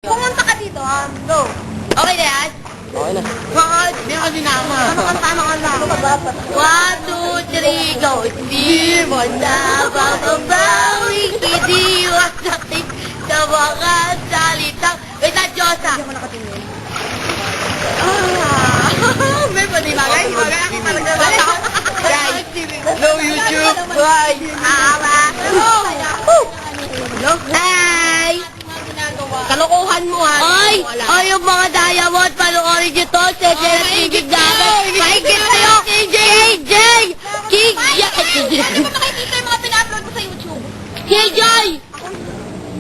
Pumunta ka dito, go. Okay na yan? Okay na. Bakit? Hindi ako sinama. Ano ka na? 1, 2, 3, go. Hindi mo na bababawi, hindi wasakit sa mga salitang. Wait na, Diyosa. Hindi mo nakatingin. May pwede bagay? Bagay ako talaga. Guys, no YouTube. Bye. Hello? Hi! Kalokohan mo ha. Ay, yung mga diamond, panoorin nyo to. Sa King Dagat. Mahigit kayo. KJ! KJ! Hindi mo nakikita yung mga pina-upload mo sa YouTube. KJ!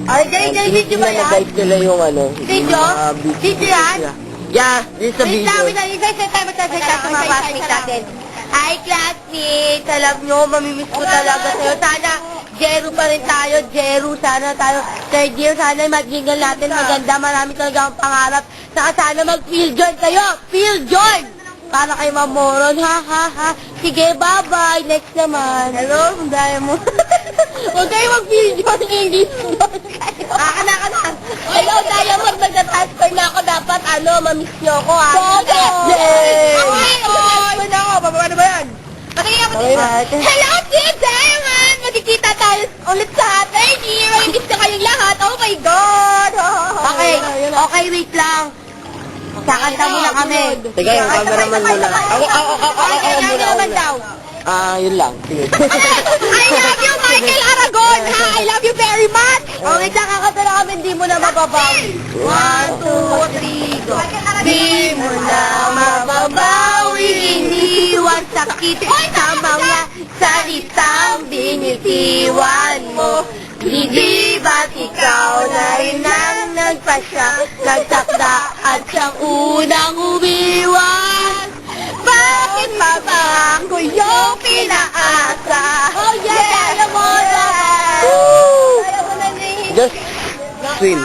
Ay, JJ, video ba yan? Nag-guide nila yung ano. Video? Video yan? Yeah, this is a video. Wait lang, isa tayo magsasalita sa mga classmates natin. Hi, classmates! Alam nyo, mamimiss ko talaga sa'yo. Sana, Jeru pa rin tayo. Jeru, sana tayo. Third year, sana magiging natin maganda. Marami talaga ang pangarap. Saka sana mag-field join kayo. Field join! Para kay Mamoron. Ha. Sige, bye-bye. Next naman. Hello, Diamond. Huwag kayo mag-field join. English join kayo. Kana. Hello, Diamond. Magta-transfer na ako. Dapat, mamiss nyo ako, ha? Yay! Transfer na ako. Paano ba yan? Patingin ako dito. Hello, Team Diamond! Magkikita tayo ulit sa third year. Miss na kayong lahat. Oh my God! Okay, wait lang. Kakanta muna kami. Teka, yung cameraman muna. Ako muna. daw. Yun lang. Sige. I love you, Michael Aragon! Ha? I love you very much! Okay, kakanta na kami. Hindi mo na mababawi. 1, 2, 3, go. Di mo na mababawi. Iniwan sakit sa mga salitang binitiwan mo. Hindi ba't ikaw na rin ang nagpasya, nagtakda at siyang unang umiwas? Bakit pa ba ako yung pinaasa? Oh yeah! Alam mo na! Just swim.